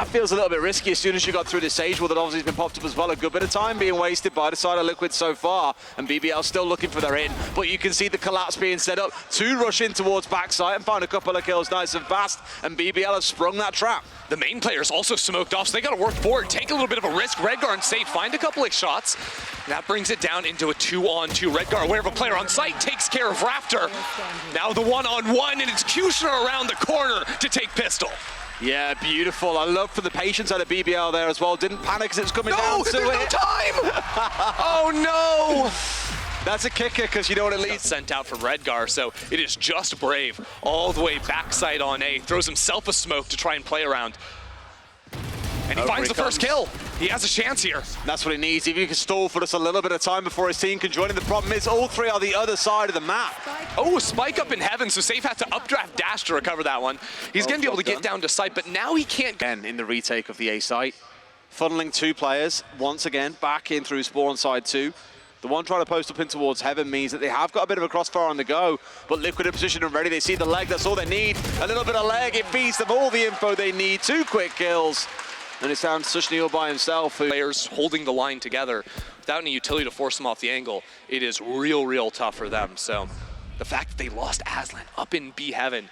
that feels a little bit risky as soon as you got through this stage. Well, that obviously has been popped up as well. A good bit of time being wasted by the side of Liquid so far, and BBL still looking for their in. But you can see the collapse being set up to rush in towards backside and find a couple of kills nice and fast, and BBL has sprung that trap. The main player's also smoked off, so they got to work forward, take a little bit of a risk. Redgar and Safe find a couple of shots. That brings it down into a 2-on-2. Redgar, aware of a player on site, takes care of Raptor. Now the 1-on-1, and it's Kushner around the corner to take pistol. Yeah, beautiful. I love for the patience out of BBL there as well. Didn't panic as it was coming down to it. No, there's no time! Oh no! That's a kicker, because you know what it leads. Sent out from Redgar, so it is just Brave all the way backside on A. Throws himself a smoke to try and play around. And he finds the first kill. He has a chance here. That's what he needs. If he can stall for just a little bit of time before his team can join him. The problem is all three are the other side of the map. Oh, spike up in heaven, so Safe had to updraft dash to recover that one. He's going to be able to get down to site, but now he can't. Again, in the retake of the A site, funneling two players once again back in through spawn side 2. The one trying to post up in towards heaven means that they have got a bit of a crossfire on the go, but Liquid in position and ready. They see the leg, that's all they need. A little bit of leg, it feeds them all the info they need. 2 quick kills. And it's down to Sushnil by himself. Players holding the line together without any utility to force them off the angle. It is real tough for them. So the fact that they lost Aslan up in B heaven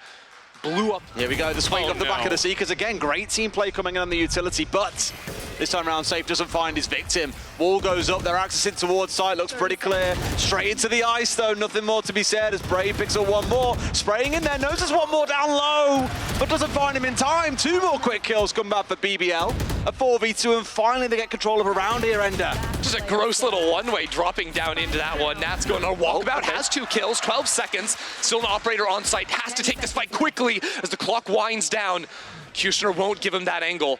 blew up. Here we go, the swing off the back of the Seekers again. Great team play coming in on the utility, but this time around Safe doesn't find his victim. Wall goes up, they're accessing towards site, looks pretty clear. Straight into the ice though, nothing more to be said as Brave picks up one more. Spraying in there, knows there's one more down low, but doesn't find him in time. 2 more quick kills come back for BBL. A 4v2, and finally they get control of a round here, Ender. Just a gross little one-way dropping down into that one. Nat's going on a walkabout, has 2 kills, 12 seconds. Still an operator on site, has to take this fight quickly as the clock winds down. Kushner won't give him that angle.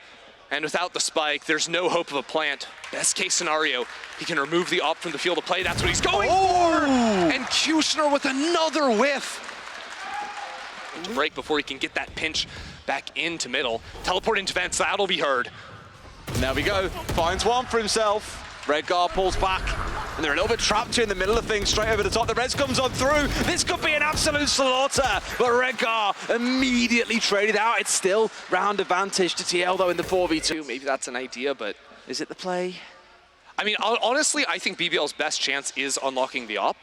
And without the spike, there's no hope of a plant. Best case scenario, he can remove the op from the field of play. That's what he's going for! And Kushner with another whiff. To break before he can get that pinch back into middle. Teleport into vents, that'll be heard. And there we go, finds one for himself. Redgar pulls back, and they're a little bit trapped here in the middle of things, straight over the top. The Reds comes on through. This could be an absolute slaughter, but Redgar immediately traded out. It's still round advantage to TL, though, in the 4v2. Maybe that's an idea, but is it the play? I mean, honestly, I think BBL's best chance is unlocking the op,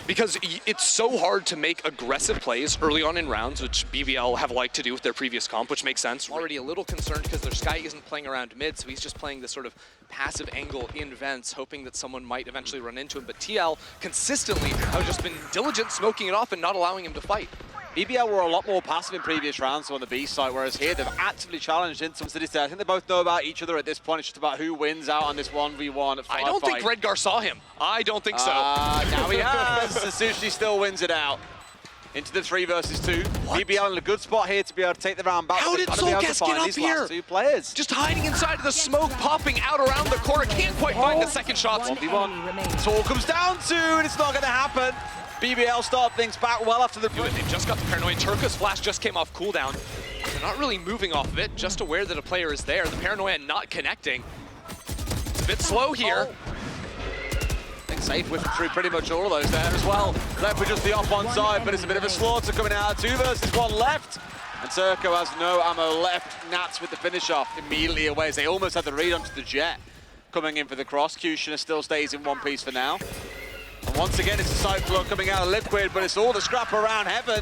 because it's so hard to make aggressive plays early on in rounds, which BBL have liked to do with their previous comp, which makes sense. Already a little concerned because their Sky isn't playing around mid, so he's just playing this sort of passive angle in vents, hoping that someone might eventually run into him. But TL consistently has just been diligent, smoking it off and not allowing him to fight. BBL were a lot more passive in previous rounds on the B side, whereas here they've actively challenged into some cities. I think they both know about each other at this point. It's just about who wins out on this 1v1 I don't think Redgar saw him. I don't think so. Now he has. Sushi still wins it out. Into the 3 versus 2. What? BBL in a good spot here to be able to take the round back. How did Soulcas get up here? Last 2 players. Just hiding inside of the smoke, popping out around the corner. Can't quite find the second shot. 1v1. It's all comes down to, and it's not going to happen. BBL start things back well after the... They just got the paranoia. Turco's flash just came off cooldown. They're not really moving off of it, just aware that a player is there. The paranoia not connecting. It's a bit slow here. I think Safe whipped through pretty much all of those there as well. Left with just the off one side, but it's a bit of a slaughter coming out. 2 versus 1 left. And Turco has no ammo left. Nats with the finish off immediately away as they almost had the read onto the jet. Coming in for the cross. Kushner still stays in one piece for now. And once again, it's a side flow coming out of Liquid, but it's all the scrap around heaven.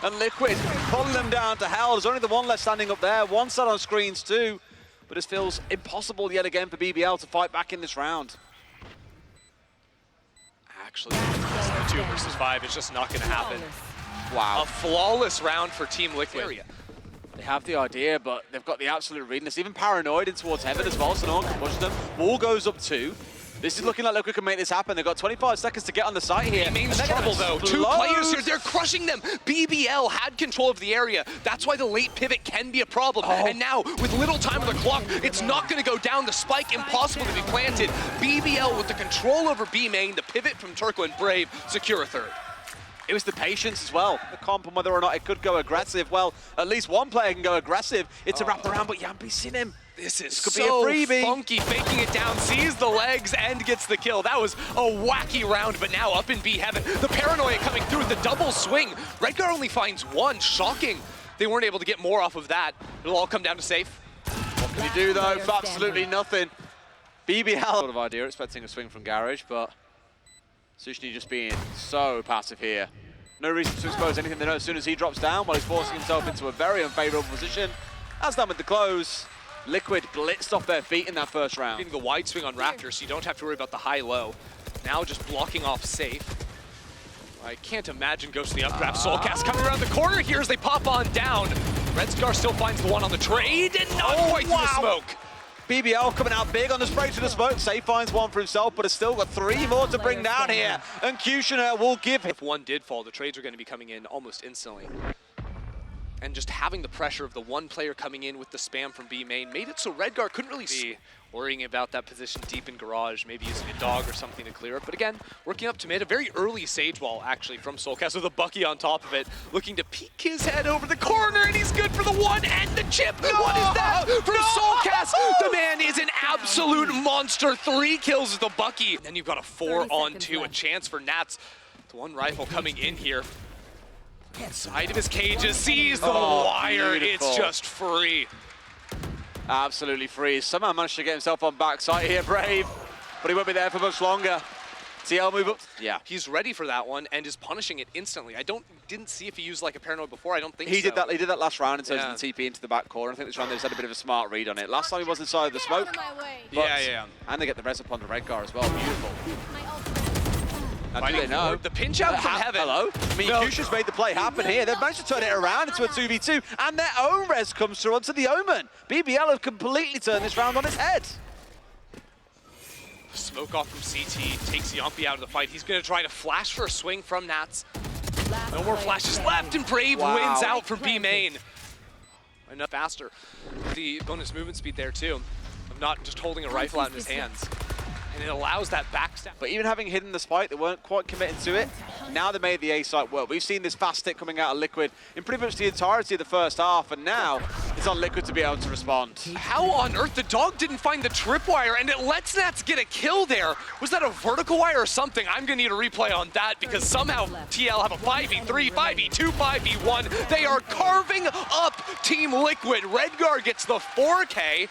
And Liquid pulling them down to hell. There's only the one left standing up there. One side on screens too. But it feels impossible yet again for BBL to fight back in this round. Actually, 2 versus 5 is just not going to happen. Wow. A flawless round for Team Liquid. They have the idea, but they've got the absolute readiness. Even paranoid in towards heaven as well, so no one can push them. Wall goes up 2. This is looking like Liquid can make this happen. They've got 25 seconds to get on the site here. It means trouble though. 2 players here, they're crushing them. BBL had control of the area. That's why the late pivot can be a problem. And now, with little time on the clock, it's not going to go down. The spike impossible to be planted. BBL with the control over B main, the pivot from Turco and Brave, secure a 3rd. It was the patience as well, the comp, and whether or not it could go aggressive. Well, at least one player can go aggressive. It's a wrap around, but Yampi's seen him. This is could so be a freebie. Funky, faking it down, sees the legs, and gets the kill. That was a wacky round, but now up in B heaven. The paranoia coming through, the double swing. Redgar only finds 1, shocking. They weren't able to get more off of that. It'll all come down to Safe. What can you do though? For absolutely nothing. BBL sort of idea, expecting a swing from Garage, but Sushni just being so passive here. No reason to expose anything they know as soon as he drops down while he's forcing himself into a very unfavorable position. As done with the close. Liquid blitzed off their feet in that first round. Getting the wide swing on Raptor, so you don't have to worry about the high-low. Now just blocking off safe. I can't imagine Ghost of the Updraft. Soulcas coming around the corner here as they pop on down. Red Scar still finds the one on the trade and not quite through the smoke. BBL coming out big on the spray to the smoke. Safe finds one for himself, but has still got 3 more to bring down here. And Kushner will give him. If one did fall, the trades are going to be coming in almost instantly. And just having the pressure of the one player coming in with the spam from B main made it so Redgar couldn't really be worrying about that position deep in garage, maybe using a dog or something to clear it. But again, working up to mid, a very early Sage Wall actually from Soulcas with a Bucky on top of it, looking to peek his head over the corner, and he's good for the one and the chip. No, what is that from Soulcas? The man is an absolute monster. 3 kills with the Bucky. And then you've got a 4-on-2, a chance for Nats. The one rifle coming in here. Inside of his cages, sees the wire. Beautiful. It's just free. Absolutely free. Somehow managed to get himself on backside here, Brave. But he won't be there for much longer. TL move up. Yeah. He's ready for that one and is punishing it instantly. I didn't see if he used like a paranoid before. I don't think He so. did that last round in terms of the TP into the back corner. I think this round they just had a bit of a smart read on it. Last time he was inside of the smoke. Yeah. And they get the res upon the Redgar as well. Beautiful. Now, do they Fighting know? for the pinch out from heaven. Hello? I mean, Kushner's made the play happen here. They've managed to turn it around into a 2v2, and their own res comes through onto the Omen. BBL have completely turned this round on its head. Smoke off from CT, takes Yampi out of the fight. He's going to try to flash for a swing from Nats. No more flashes left, and Brave wins out from B main. Enough faster. The bonus movement speed there too, of not just holding a rifle out in his hands. And it allows that backstab. But even having hidden the spike, they weren't quite committing to it. Now they made the A site work. We've seen this fast stick coming out of Liquid in pretty much the entirety of the first half, and now it's on Liquid to be able to respond. How on earth the dog didn't find the tripwire and it lets Nats get a kill there? Was that a vertical wire or something? I'm gonna need a replay on that because somehow TL have a 5v3, 5v2, 5v1. They are carving up Team Liquid. Redgar gets the 4K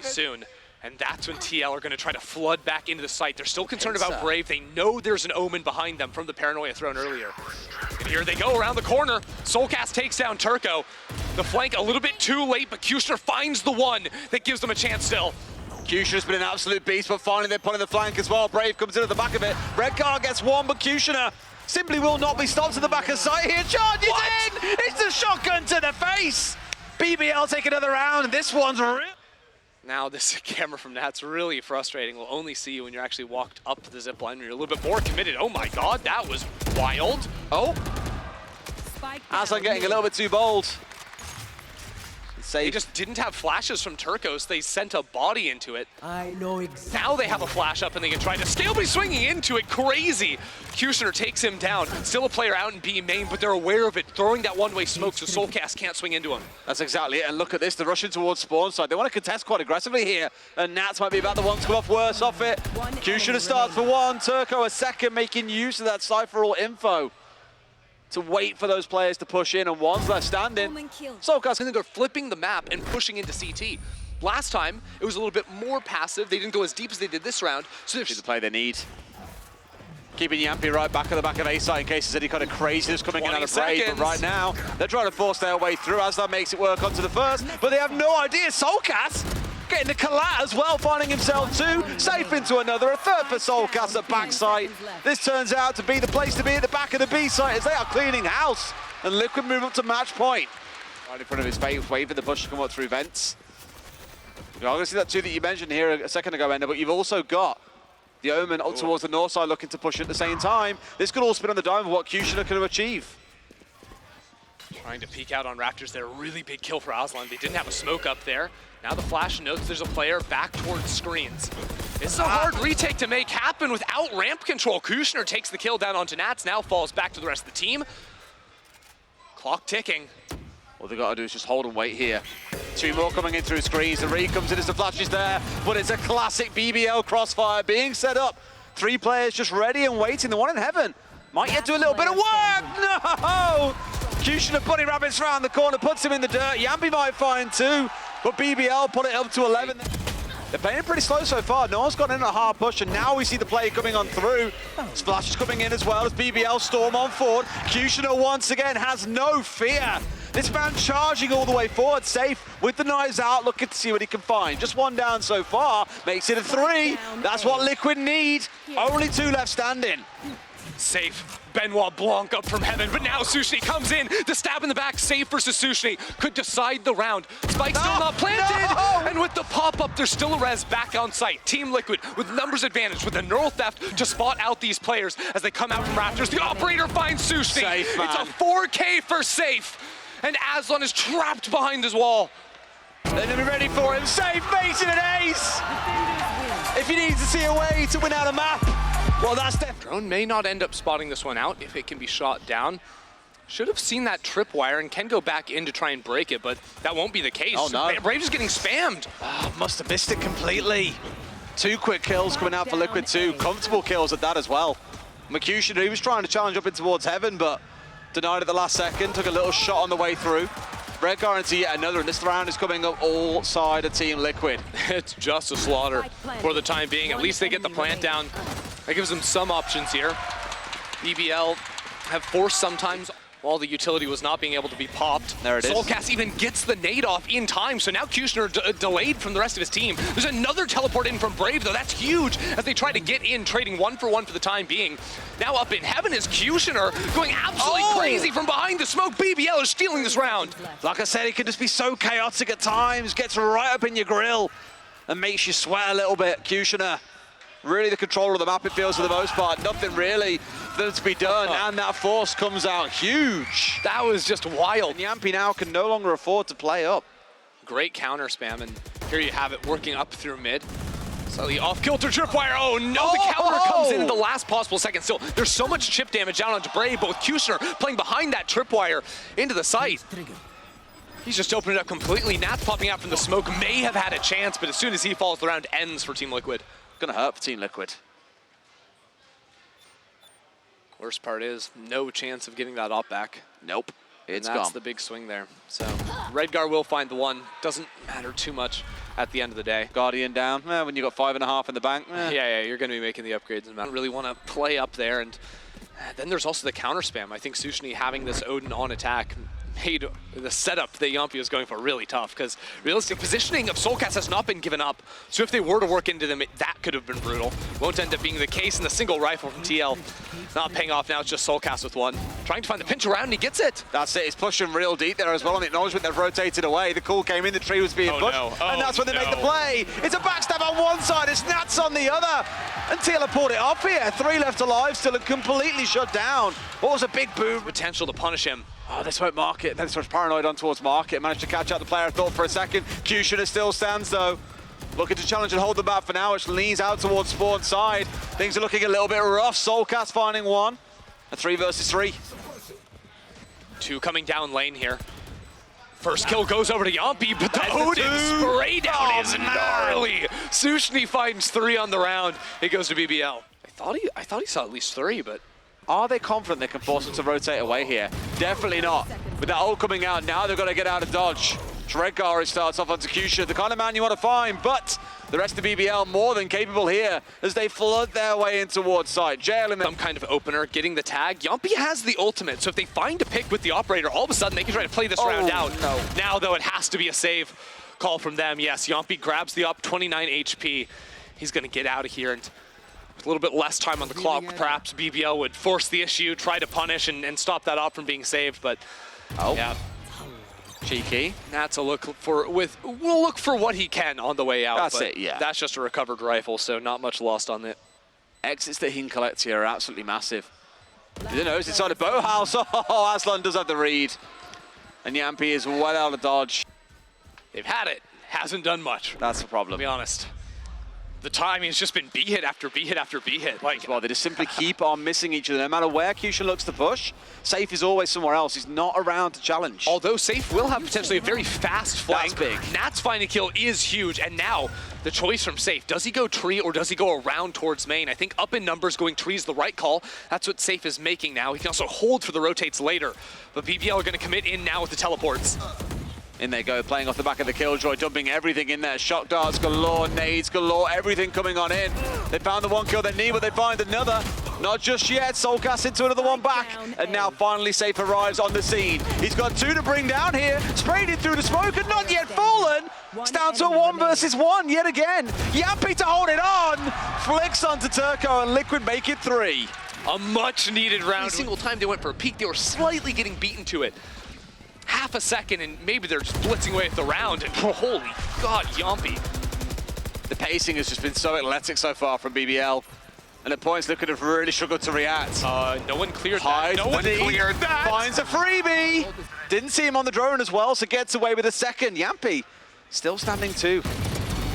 soon. And that's when TL are going to try to flood back into the site. They're still concerned about Brave. They know there's an Omen behind them from the paranoia thrown earlier. And here they go around the corner. Soulcas takes down Turco. The flank a little bit too late, but Kushner finds the one that gives them a chance still. Kushner's been an absolute beast, but finally they're pulling the flank as well. Brave comes in at the back of it. Redgar gets one, but Kushner simply will not be stopped at the back of sight here. Charges in! It's the shotgun to the face! BBL take another round, and this one's real. Now this camera from Nat's really frustrating. We'll only see you when you're actually walked up to the zip line, when you're a little bit more committed. Oh my god, that was wild. Oh, Aslan getting a little bit too bold. They just didn't have flashes from Turcos. They sent a body into it. I know exactly. Now they have a flash up and they can try to scale, but he's swinging into it. Crazy. Kushner takes him down. Still a player out in B main, but they're aware of it. Throwing that one-way smoke so Soulcas can't swing into him. That's exactly it. And look at this. They're rushing towards spawn side. They want to contest quite aggressively here. And Nats might be about the one to come off worse off it. Kushner starts for one. Turco a second, making use of that Cypher all info to wait for those players to push in, and one's left standing. Soulcas going to go flipping the map and pushing into CT. Last time, it was a little bit more passive. They didn't go as deep as they did this round. So they're the play they need. Keeping Yampi right back at the back of A-site in case there's any kind of craziness coming in out of Brave. But right now, they're trying to force their way through. Aslan makes it work onto the first, but they have no idea. Soulcas getting the collat as well, finding himself two. Safe into another, a third for Soulcas at backside. This turns out to be the place to be at the back of the B site as they are cleaning house. And Liquid move up to match point. Right in front of his face, waiting for the push to come up through vents. You're going to see that too that you mentioned here a second ago, Ender, but you've also got the Omen up towards the north side looking to push at the same time. This could all spin on the dime of what Kushner can achieve. Trying to peek out on Raptors there. Really big kill for Aslan. They didn't have a smoke up there. Now the flash notes there's a player back towards screens. This is a hard retake to make happen without ramp control. Kushner takes the kill down onto Nats, now falls back to the rest of the team. Clock ticking. All they got to do is just hold and wait here. Two more coming in through screens. The read comes in as the flash is there, but it's a classic BBL crossfire being set up. 3 players just ready and waiting. The one in heaven might yet do a little bit of work. No! Kushner bunny rabbits round the corner, puts him in the dirt. Yampi might find 2. but BBL put it up to 11. They're playing pretty slow so far. No one's gone in a hard push, and now we see the play coming on through. Splash is coming in as well as BBL storm on forward. Kushner once again has no fear. This man charging all the way forward, safe with the knives out, looking to see what he can find. Just one down so far, makes it a 3. That's what Liquid need. Only 2 left standing. Safe. Benoit Blanc up from heaven, but now Sushni comes in. The stab in the back, Safe versus Sushni, could decide the round. Spike still not planted, and with the pop-up, there's still a res back on site. Team Liquid with numbers advantage, with the neural theft to spot out these players as they come out from Raptors. The operator finds Sushni. Safe, it's a 4K for Safe, and Aslan is trapped behind his wall. They're gonna be ready for him. Safe makes it an ace. If he needs to see a way to win out a map, well, that's definitely. Drone may not end up spotting this one out if it can be shot down. Should have seen that tripwire and can go back in to try and break it, but that won't be the case. Oh, no. Brave is getting spammed. Oh, must have missed it completely. 2 quick kills coming out for Liquid too. Comfortable kills at that as well. Mercutian, he was trying to challenge up in towards heaven, but denied at the last second. Took a little shot on the way through. Red guarantee yet another, and this round is coming up all side of Team Liquid. It's just a slaughter for the time being. At least they get the plant down. That gives them some options here. BBL have forced sometimes while the utility was not being able to be popped. There it is. Soulcas even gets the nade off in time, so now Kushner delayed from the rest of his team. There's another teleport in from Brave, though. That's huge as they try to get in, trading 1 for 1 for the time being. Now up in heaven is Kushner going absolutely crazy from behind the smoke. BBL is stealing this round. Like I said, it can just be so chaotic at times. Gets right up in your grill and makes you sweat a little bit. Kushner, really the controller of the map, it feels, for the most part. Nothing really for them to be done, and that force comes out huge. That was just wild. And Yampi now can no longer afford to play up. Great counter spam, and here you have it working up through mid. Slightly off-kilter tripwire. Oh no, the counter comes in at the last possible second. Still, there's so much chip damage down onto Brave, but with Kushner playing behind that tripwire into the site, he's just opened it up completely. Nats popping out from the smoke may have had a chance, but as soon as he falls, the round ends for Team Liquid. Gonna hurt for Team Liquid. Worst part is, no chance of getting that op back. Nope, it's That's gone. the big swing there. So, Redgar will find the 1. Doesn't matter too much at the end of the day. Guardian down, when you got 5.5 in the bank. Yeah, you're going to be making the upgrades. And I don't really want to play up there. And then there's also the counter spam. I think Sushni having this Odin on attack made the setup that Yampi was going for really tough, because realistic positioning of Soulcas has not been given up. So if they were to work into them, that could have been brutal. Won't end up being the case, and the single rifle from TL not paying off now. It's just Soulcas with 1. Trying to find the pinch around, and he gets it. That's it, he's pushing real deep there as well on the acknowledgement. They've rotated away. The call came in, the tree was being pushed, and that's when they make the play. It's a backstab on one side, it's Nats on the other, and TL pulled it off here. 3 left alive still and completely shut down. What was a big boom. Potential to punish him. Oh, this won't market. Then switch paranoid on towards market. Managed to catch out the player, thought for a second. Kushner still stands though. Looking to challenge and hold the map for now, which leans out towards spawn side. Things are looking a little bit rough. Soulcas finding 1. A 3 versus 3. 2 coming down lane here. First kill goes over to Yampi, but the Odin spray down is gnarly. Sushni finds 3 on the round. It goes to BBL. I thought he saw at least 3, but are they confident they can force him to rotate away here? Definitely not. With that ult coming out, now they've got to get out of dodge. Redgar starts off on Kushner, the kind of man you want to find, but the rest of BBL more than capable here as they flood their way in towards site. Jailing them. Some kind of opener, getting the tag. Yampi has the ultimate, so if they find a pick with the operator, all of a sudden they can try to play this round out. No. Now, though, it has to be a save call from them. Yes, Yampi grabs the up, 29 HP. He's going to get out of here, and with a little bit less time on the clock, perhaps BBL would force the issue, try to punish and stop that op from being saved, but yeah. Cheeky. Nats will look for what he can on the way out. That's it, yeah. That's just a recovered rifle, so not much lost on it. Exits that he can collect here are absolutely massive. You know, it's inside a boathouse. Oh, Aslan does have the read. And Yampi is well out of dodge. They've had it. Hasn't done much. That's the problem. To be honest. The timing has just been B hit after B hit after B hit. Like, well, they just simply keep on missing each other. No matter where Kushner looks to push, Safe is always somewhere else. He's not around to challenge. Although Safe will have potentially a very fast flank. That's big. Nats finding a kill is huge, and now the choice from Safe. Does he go tree or does he go around towards main? I think up in numbers going tree is the right call. That's what Safe is making now. He can also hold for the rotates later. But BBL are going to commit in now with the teleports. In they go, playing off the back of the Killjoy, dumping everything in there. Shock darts galore, nades galore, everything coming on in. They found the one kill they need, but they find another. Not just yet. Soulcas into another one back. And now finally Safe arrives on the scene. He's got two to bring down here. Sprayed it through the smoke and not yet fallen. It's down to a 1 versus 1 yet again. Yappy to hold it on. Flicks onto Turco and Liquid make it 3. A much needed round. Every single time they went for a peek, they were slightly getting beaten to it. Half a second and maybe they're just blitzing away at the round. And holy God, Yampy. The pacing has just been so athletic so far from BBL. And at points, Liquid have really struggled to react. No one cleared that. No one cleared that. Finds a freebie. Didn't see him on the drone as well, so gets away with a second. Yampy still standing 2.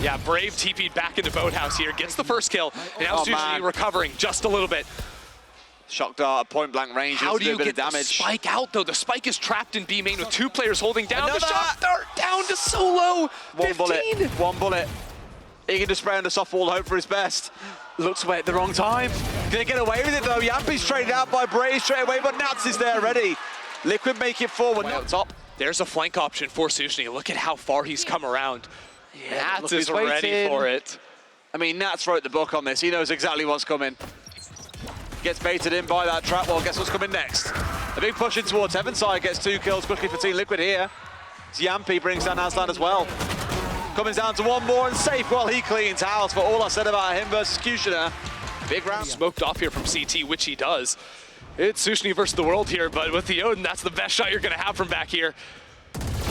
Yeah, Brave TP'd back into Boathouse here, gets the first kill, and now Sushi recovering just a little bit. Shock dart at point blank range. How do you get the spike out though? The spike is trapped in B main with 2 players holding down. The shock dart down to Solo. 15. One bullet. He can just spray on the soft wall, hope for his best. Looks away at the wrong time. Gonna get away with it though. Yampy's traded out by Brave straight away, but Nats is there ready. Liquid make it forward. Way up top. There's a flank option for Sushni. Look at how far he's come around. Yeah, Nats is ready for it. I mean, Nats wrote the book on this. He knows exactly what's coming. Gets baited in by that trap wall. Guess what's coming next? A big push in towards Heaven side. Gets 2 kills quickly for Team Liquid here. Yampy brings down Aslan as well. Coming down to one more and Safe while he cleans house for all I said about him versus Kushner. Big round. Smoked off here from CT, which he does. It's Sushni versus the world here, but with the Odin, that's the best shot you're going to have from back here.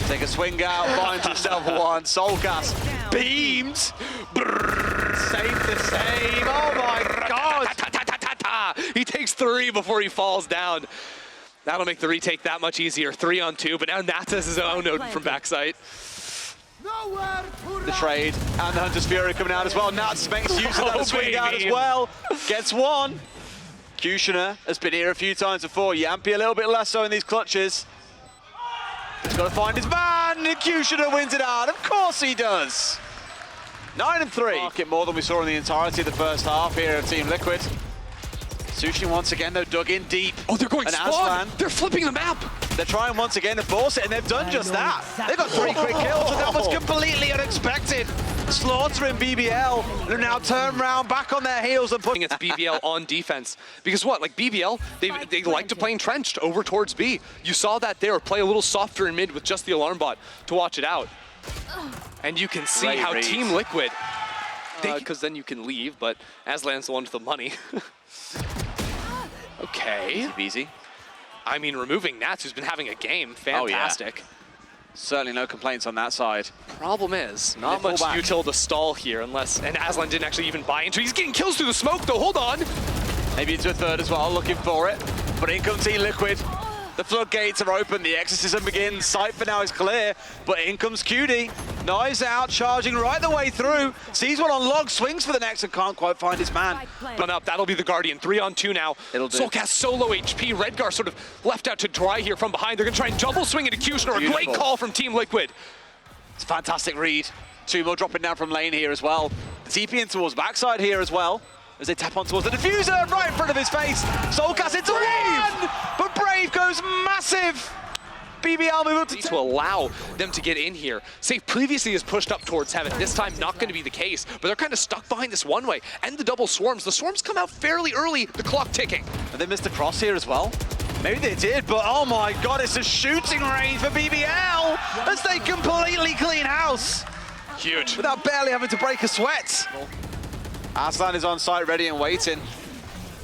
Take a swing out, finds himself one. Soulcas beamed. Safe the save. Oh my God. He takes 3 before he falls down. That'll make the retake that much easier. 3 on 2, but now Nats has his own Odin from backside. The trade and the Hunter's Fury coming out as well. Nats makes use of that swing out as well. Gets 1. Kushner has been here a few times before. Yampy a little bit less so in these clutches. He's got to find his man, and Kushner wins it out. Of course he does. 9 and 3. Market more than we saw in the entirety of the first half here of Team Liquid. Sushi once again though dug in deep. Oh, they're going spawn. They're flipping the map. They're trying once again to force it, and they've done just that. They've got 3 quick kills, and that was completely unexpected. Slaughtering BBL, and now turn around back on their heels and putting it's BBL on defense. Because what, like BBL, they like to play entrenched over towards B. You saw that there, play a little softer in mid with just the alarm bot to watch it out. And you can see how Team Liquid, because then you can leave, but Aslan's the one with the money. Okay. Easy. I mean, removing Nats, who's been having a game, fantastic. Oh, yeah. Certainly no complaints on that side. Problem is, not much util to stall here, unless, and Aslan didn't actually even buy into it. He's getting kills through the smoke, though, hold on. Maybe into a 3rd as well, looking for it. But in comes Team Liquid. The floodgates are open, the exorcism begins. Sight for now is clear, but in comes QD. Knives out, charging right the way through. Sees one on log, swings for the next and can't quite find his man. But up, that'll be the Guardian. 3 on 2 now. It'll do. Soulcas solo HP. Redgar sort of left out to dry here from behind. They're gonna try and double swing into Kushner. A great call from Team Liquid. It's a fantastic read. 2 more dropping down from lane here as well. The TP in towards backside here as well. As they tap on towards the diffuser right in front of his face. Soulcas into 1, but Brave goes massive. BBL move up to allow them to get in here. Safe previously has pushed up towards Heaven. This time not going to be the case, but they're kind of stuck behind this one way. And the double swarms. The swarms come out fairly early, the clock ticking. And they missed a cross here as well. Maybe they did, but oh my God, it's a shooting range for BBL as they completely clean house. Huge. Without barely having to break a sweat. Aslan is on site, ready and waiting.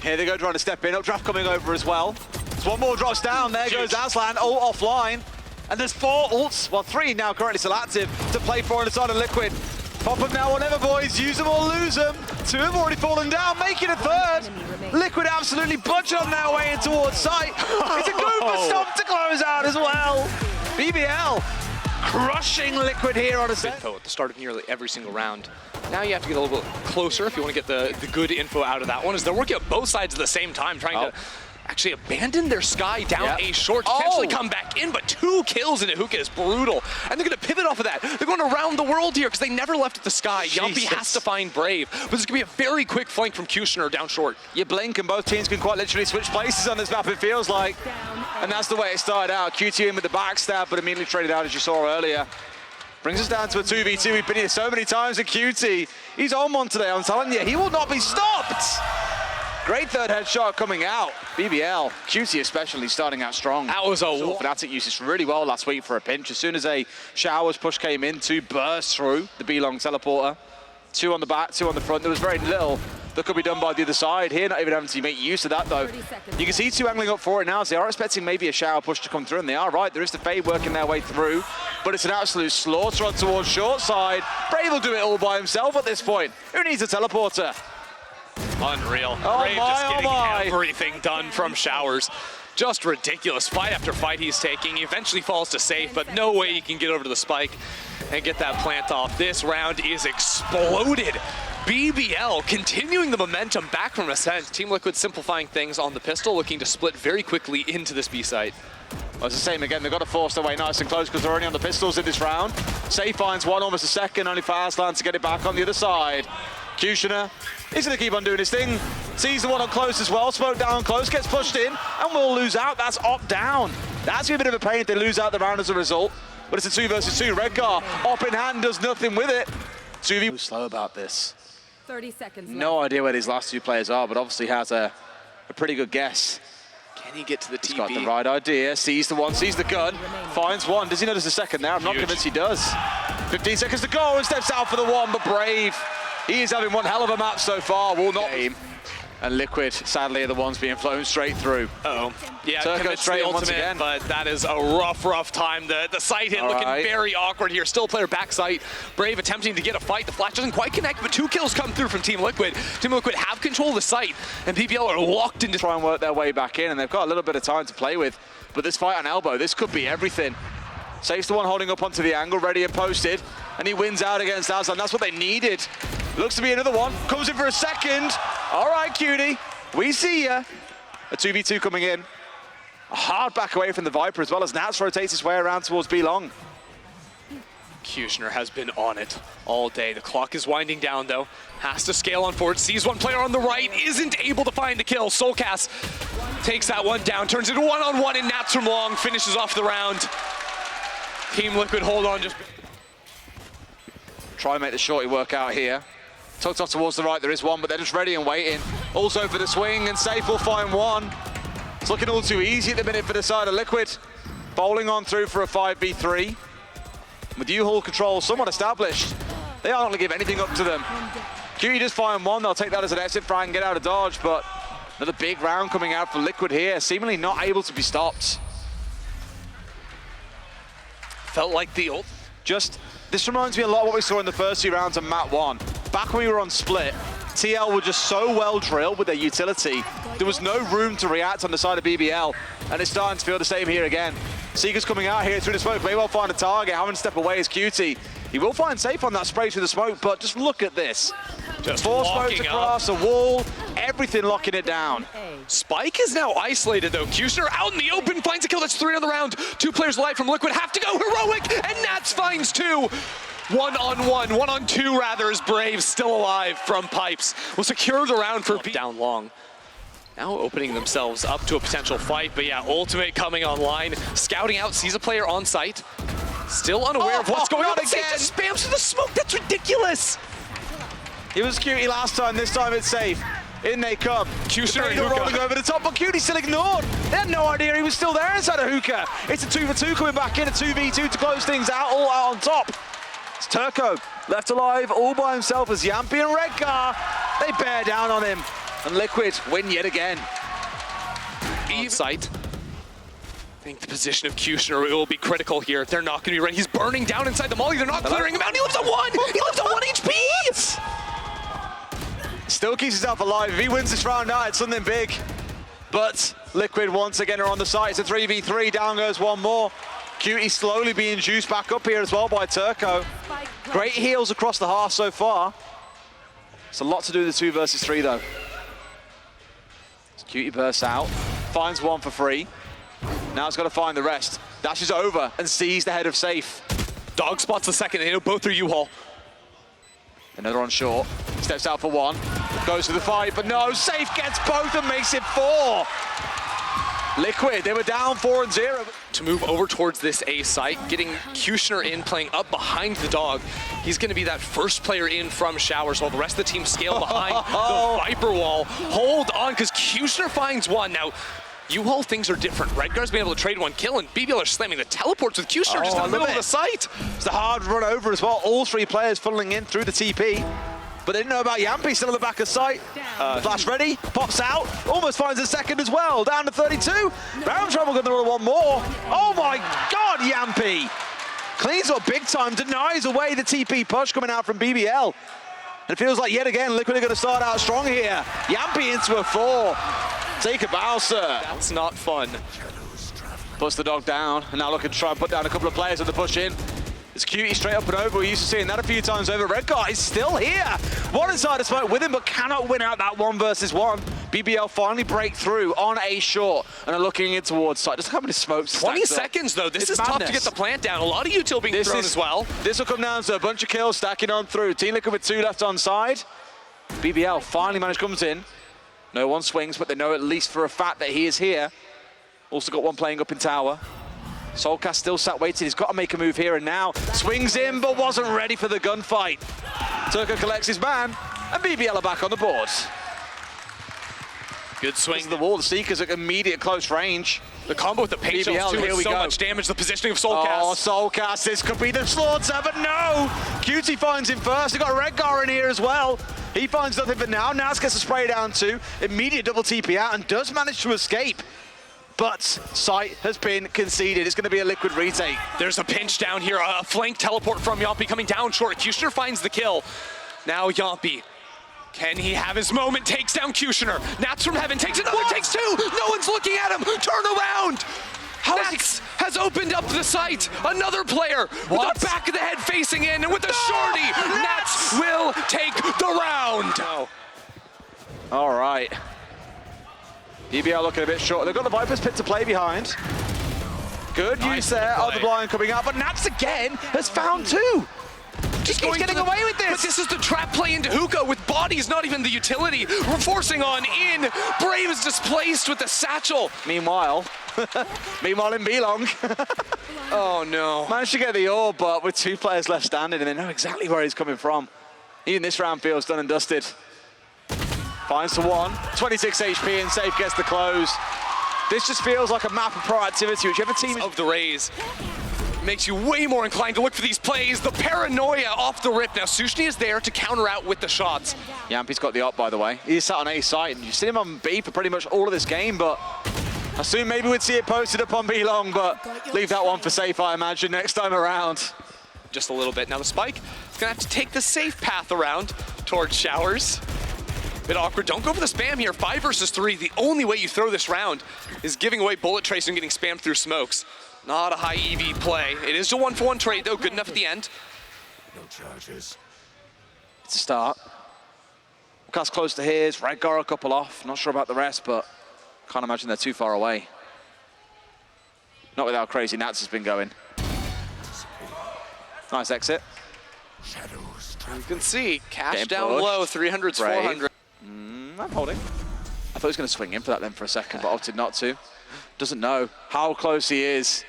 Here they go, trying to step in. Updraft coming over as well. There's 1 more drops down. There goes Aslan, ult offline. And there's 4 ults, well 3 now currently still active, to play for on the side of Liquid. Pop them now, whatever boys, use them or lose them. 2 have already fallen down, making a 3rd. Liquid absolutely butchered on their way in towards site. It's a Gooper stomp to close out as well. BBL crushing Liquid here on a set. Info at the start of nearly every single round. Now you have to get a little bit closer if you want to get the good info out of that one, as they're working at both sides at the same time, trying to actually abandoned their Sky down a short, potentially come back in, but 2 kills into Hookah is brutal. And they're going to pivot off of that. They're going around the world here because they never left at the Sky. Yumpy has to find Brave, but there's going to be a very quick flank from Kushner down short. You blink and both teams can quite literally switch places on this map, it feels like. And that's the way it started out. QT in with the backstab, but immediately traded out as you saw earlier. Brings us down to a 2v2. We've been here so many times with QT. He's on one today, I'm telling you. He will not be stopped. Great third headshot coming out. BBL, QT especially, starting out strong. That was a Fnatic used this really well last week for a pinch. As soon as a Showers push came in, 2 burst through the B-long teleporter. 2 on the back, 2 on the front. There was very little that could be done by the other side here, not even having to make use of that though. You can see 2 angling up for it now, so they are expecting maybe a shower push to come through, and they are right. There is the Fade working their way through, but it's an absolute slaughter on towards short side. Brave will do it all by himself at this point. Who needs a teleporter? Unreal. Oh Brave my, just getting oh my. everything done from Showers. Just ridiculous. Fight after fight he's taking. He eventually falls to safe, but no way he can get over to the spike and get that plant off. This round is exploded. BBL continuing the momentum back from Ascent. Team Liquid simplifying things on the pistol, looking to split very quickly into this B site. Well, it's the same again. They've got to force their way nice and close because they're only on the pistols in this round. Safe finds one, almost a second, only for Aslan to get it back on the other side. Kushner, he's going to keep on doing his thing. Sees the one on close as well. Smoke down on close, gets pushed in, and will lose out. That's op down. That's going to be a bit of a pain if they lose out the round as a result. But it's a 2 versus 2. Redgar, op in hand, does nothing with it. 2v. Slow about this. 30 seconds left. No idea where these last 2 players are, but obviously has a pretty good guess. Can he get to the TP? He's got the right idea. Sees the one, sees the gun, finds one. Does he notice the second now? I'm not convinced he does. 15 seconds to go and steps out for the one, but Brave. He is having one hell of a match so far. Will not. And Liquid, sadly, are the ones being flown straight through. Uh-oh. Yeah, Turco straight the once ultimate, again. But that is a rough time. The site hit looking very awkward here. Still player back site. Brave attempting to get a fight. The flash doesn't quite connect, but 2 kills come through from Team Liquid. Team Liquid have control of the site, and BBL are locked into... Try and work their way back in, and they've got a little bit of time to play with. But this fight on elbow, this could be everything. Saves the one holding up onto the angle, ready and posted, and he wins out against Aslan. That's what they needed. Looks to be another one. Comes in for a second. All right, cutie. We see ya. A 2v2 coming in. A hard back away from the Viper as well as Nats rotates his way around towards B-long. Kushner has been on it all day. The clock is winding down though. Has to scale on forward. Sees one player on the right. Isn't able to find the kill. Soulcas takes that one down. Turns it 1-on-1 and Nats from long. Finishes off the round. Team Liquid hold on just... Try and make the shorty work out here. Tucked off towards the right, there is one, but they're just ready and waiting. Also for the swing, and Safe will find one. It's looking all too easy at the minute for the side of Liquid. Bowling on through for a 5v3. With U-Haul control somewhat established, they aren't going to give anything up to them. QE just find one, they'll take that as an exit frag and get out of dodge, but another big round coming out for Liquid here, seemingly not able to be stopped. Felt like the old... This reminds me a lot of what we saw in the first 2 rounds on Map 1. Back when we were on Split, TL were just so well drilled with their utility. There was no room to react on the side of BBL, and it's starting to feel the same here again. Seeker's coming out here through the smoke, may well find a target, having to step away is QT. He will find Safe on that spray through the smoke, but just look at this. Just 4 smokes across, a wall, everything locking it down. Spike is now isolated though. Kushner out in the open, finds a kill. That's 3 on the round. 2 players alive from Liquid have to go heroic, and Nats finds 2. 1-on-1, 1-on-2 rather, is Brave still alive from Pipes. Will secure the round for down long. Now opening themselves up to a potential fight, but yeah, ultimate coming online. Scouting out, sees a player on site. Still unaware of what's going on again. Just spams through the smoke, that's ridiculous. It was Cutie last time, this time it's Safe. In they come. Kushner and rolling Hookah. over the top, but Cutie still ignored. They had no idea he was still there inside of Hookah. It's a 2v2 coming back in, a 2v2 to close things out, all out on top. It's Turco, left alive all by himself as Yampy and Redgar. They bear down on him. And Liquid win yet again. On site. I think the position of Kushner will be critical here. They're not going to be ready. He's burning down inside the molly. They're not clearing him out. He lives on 1. He lives on 1 HP. Still keeps himself alive. If he wins this round now, it's something big. But Liquid once again are on the site. It's a 3v3. Down goes one more. Cutie slowly being juiced back up here as well by Turco. Great heals across the half so far. It's a lot to do with the 2 versus 3 though. Cutie bursts out. finds one for free. Now it's got to find the rest. Dashes over and sees the head of Safe. Dog spots the second, they know both are U-Haul. Another on short. Steps out for one. Goes to the fight, but no, Safe gets both and makes it 4. Liquid, they were down 4-0. To move over towards this A site, getting Kushner in, playing up behind the dog. He's going to be that first player in from Showers while the rest of the team scale behind the Viper wall. Hold on, because Kushner finds one. Now, U-Haul things are different. Redgar's been able to trade one kill, and BBL are slamming the teleports with Kushner just in the middle of the site. It's a hard run over as well. All 3 players funneling in through the TP. But they didn't know about Yampy, still on the back of sight. Flash ready, pops out, almost finds a second as well. Down to 32. Round Trouble going to roll one more. Oh my God, Yampy! Cleans up big time, denies away the TP push coming out from BBL. And it feels like yet again, Liquid are going to start out strong here. Yampy into a 4. Take a bow, sir. That's not fun. Puts the dog down, and now looking to try and put down a couple of players on the push in. It's Cutie straight up and over. We're used to seeing that a few times over. Redgar is still here. One inside the smoke with him, but cannot win out that 1 versus 1. BBL finally break through on A short and are looking in towards side. Just how many smokes? 20 seconds though. This is tough to get the plant down. A lot of util being thrown as well. This will come down to a bunch of kills stacking on through. Team Liquid with 2 left on side. BBL finally comes in. No one swings, but they know at least for a fact that he is here. Also got one playing up in tower. Soulcas still sat waiting. He's got to make a move here and now. Swings in, but wasn't ready for the gunfight. Turco collects his man, and BBL are back on the board. Good swing. To the wall. The Seekers at immediate close range. The combo with the paint shells too is so much damage. The positioning of Soulcas. Oh, Soulcas, this could be the slaughter, but no! Cutie finds him first. They've got Redgar in here as well. He finds nothing for now. Naz gets a spray down too. Immediate double TP out and does manage to escape. But site has been conceded. It's going to be a Liquid retake. There's a pinch down here. A flank teleport from Yampy coming down short. Kushner finds the kill. Now Yampy. Can he have his moment? Takes down Kushner. Nats from heaven takes another, takes 2. No one's looking at him. Turn around. Nats has opened up the site. Another player with the back of the head facing in, and with a shorty, Nats will take the round. No. All right. BBL looking a bit short. They've got the Viper's pit to play behind. Good use there of the blind coming out, but Nats again has found 2. Just getting away with this. But this is the trap play into Hookah with bodies, not even the utility. We're forcing on in. Brave is displaced with the satchel. Meanwhile in B-Long. Oh no. Managed to get the orb, but with 2 players left standing, and they know exactly where he's coming from. Even this round feels done and dusted. Finds to 1, 26 HP, and Safe gets the close. This just feels like a map of proactivity, whichever team of the Rays. Makes you way more inclined to look for these plays. The paranoia off the rip. Now Sushni is there to counter out with the shots. Yampy's got the op, by the way. He's sat on A site, and you've seen him on B for pretty much all of this game, but I assume maybe we'd see it posted up on B-Long, but leave that one for Safe, I imagine, next time around. Just a little bit. Now the Spike is gonna have to take the safe path around towards Showers. Bit awkward. Don't go for the spam here. 5 versus 3. The only way you throw this round is giving away bullet trace and getting spammed through smokes. Not a high EV play. It is a 1-for-1 trade though. Good enough at the end. No charges. It's a start. Cast close to his. Redgar a couple off. Not sure about the rest, but can't imagine they're too far away. Not with how crazy Nats has been going. Nice exit. Shadows. You can see cash Getting down pushed. low. 300s, 400. I'm holding. I thought he was going to swing in for that then for a second, but opted not to. Doesn't know how close he is.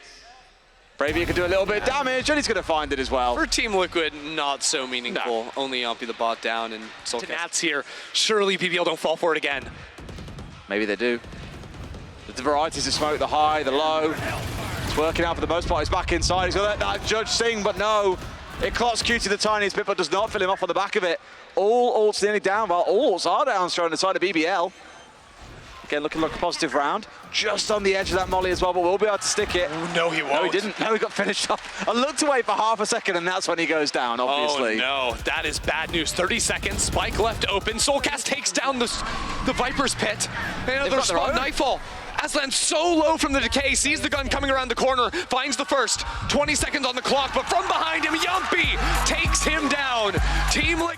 Bravia can do a little bit of damage, and he's going to find it as well. For Team Liquid, not so meaningful. No. Only Yampy the bot down, and Soulcas. Nats here. Surely BBL don't fall for it again. Maybe they do. The varieties of smoke, the high, the low. It's working out for the most part. He's back inside. He's got that Judge sing, but no. It clots Cutie the tiniest bit, but does not fill him off on the back of it. All ults nearly down, while all ults are down, throwing the side of BBL. Again, looking like a positive round. Just on the edge of that molly as well, but we'll be able to stick it. Oh, no, he won't. No, he didn't. No, he got finished off. I looked away for half a second, and that's when he goes down, obviously. Oh, no. That is bad news. 30 seconds. Spike left open. Soulcas takes down the Viper's pit. Another spot nightfall. Aslan so low from the decay, sees the gun coming around the corner, finds the first. 20 seconds on the clock, but from behind him, Yampy takes him down. Team Liquid.